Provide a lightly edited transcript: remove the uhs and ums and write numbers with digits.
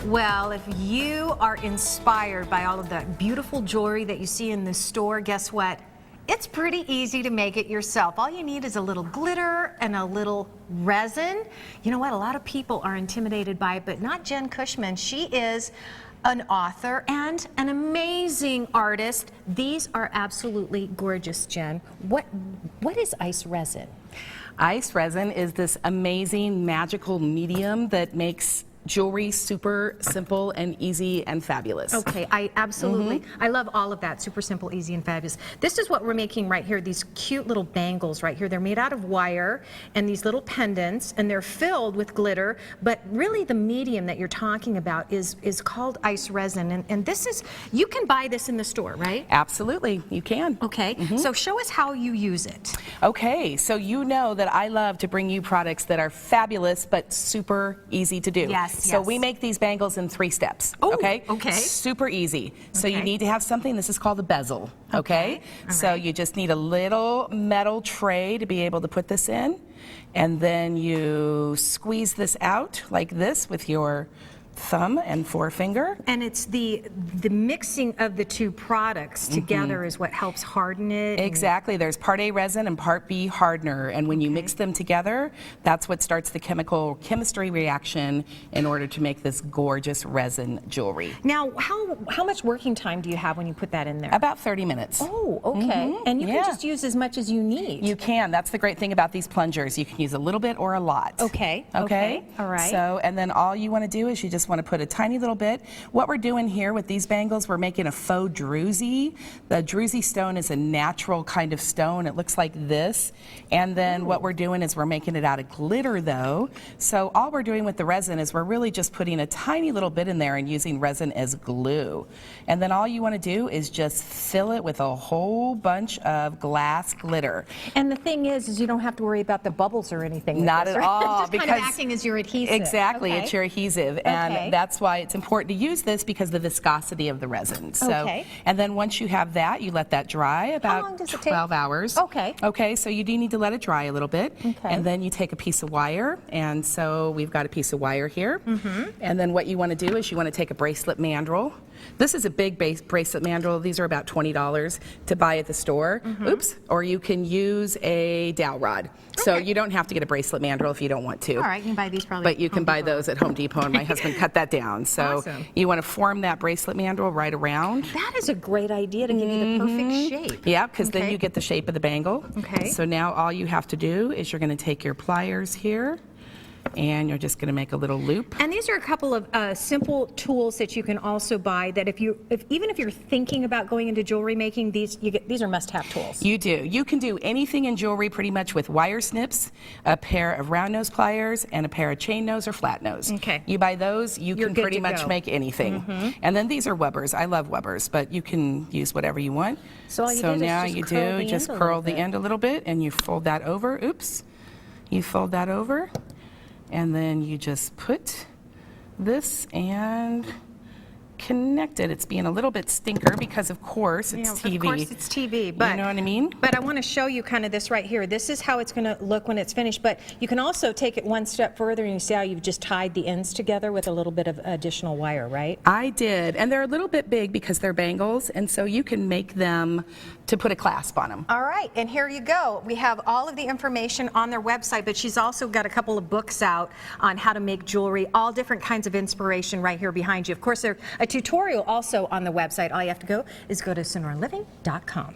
Well, if you are inspired by all of that beautiful jewelry that you see in the store, guess what? It's pretty easy to make it yourself. All you need is a little glitter and a little resin. You know what? A lot of people are intimidated by it, but not Jen Cushman. She is an author and an amazing artist. These are absolutely gorgeous, Jen. What is ice resin? Ice resin is this amazing magical medium that makes jewelry super simple and easy and fabulous. Okay, I absolutely, I love all of that. Super simple, easy, and fabulous. This is what we're making right here, these cute little bangles right here. They're made out of wire and these little pendants, and they're filled with glitter, but really the medium that you're talking about is called ice resin, and this is, you can buy this in the store, right? Absolutely, you can. Okay, so show us how you use it. Okay, so you know that I love to bring you products that are fabulous but super easy to do. Yes. So we make these bangles in 3 steps. Oh, okay? okay. Super easy. So you need to have something, this is called a bezel. Okay? All So right. you just need a little metal tray to be able to put this in. And then you squeeze this out like this with your thumb and forefinger. And it's the mixing of the two products together is what helps harden it. Exactly. There's part A resin and part B hardener, and when you mix them together, that's what starts the chemistry reaction in order to make this gorgeous resin jewelry. Now, how much working time do you have when you put that in there? About 30 minutes. Oh, okay. And you can just use as much as you need. You can. That's the great thing about these plungers. You can use a little bit or a lot. Okay. Okay. All right. So, and then all you want to do is you just want to put a tiny little bit. What we're doing here with these bangles, we're making a faux druzy. The druzy stone is a natural kind of stone. It looks like this. And then what we're doing is we're making it out of glitter though. So all we're doing with the resin is we're really just putting a tiny little bit in there and using resin as glue. And then all you want to do is just fill it with a whole bunch of glass glitter. And the thing is you don't have to worry about the bubbles or anything. With Not this, at right? all. Just kind of acting as your adhesive. Exactly, Okay. it's your adhesive, and that's why it's important to use this because of the viscosity of the resin. So, and then once you have that, you let that dry about long does it 12 hours. Okay. Okay, so you do need to let it dry a little bit, and then you take a piece of wire, and so we've got a piece of wire here, and then what you want to do is you want to take a bracelet mandrel. This is a big bracelet mandrel. These are about $20 to buy at the store. Oops. Or you can use a dowel rod. So you don't have to get a bracelet mandrel if you don't want to. All right, you can buy these probably. But you can buy those at Home Depot, and my husband cut that down. So you want to form that bracelet mandrel right around. That is a great idea to give you the perfect shape. Yeah, because then you get the shape of the bangle. Okay. So now all you have to do is you're going to take your pliers here, and you're just going to make a little loop. And these are a couple of simple tools that you can also buy that even if you're thinking about going into jewelry making, these are must-have tools. You do. You can do anything in jewelry pretty much with wire snips, a pair of round nose pliers, and a pair of chain nose or flat nose. Okay. You buy those, you can pretty much make anything. And then these are Webbers. I love Webbers, but you can use whatever you want. So all you do now is you just curl the end a little bit, and you fold that over. Oops. You fold that over. And then you just put this and connect it. It's being a little bit stinker because of course it's TV. Of course it's TV, but you know what I mean? But I want to show you kind of this right here. This is how it's going to look when it's finished, but you can also take it one step further and you see how you've just tied the ends together with a little bit of additional wire, right? I did, and they're a little bit big because they're bangles, and so you can make them to put a clasp on them. All right, and here you go. We have all of the information on their website, but she's also got a couple of books out on how to make jewelry, all different kinds of inspiration right here behind you. Of course, there's a tutorial also on the website. All you have to go is go to sonoraliving.com.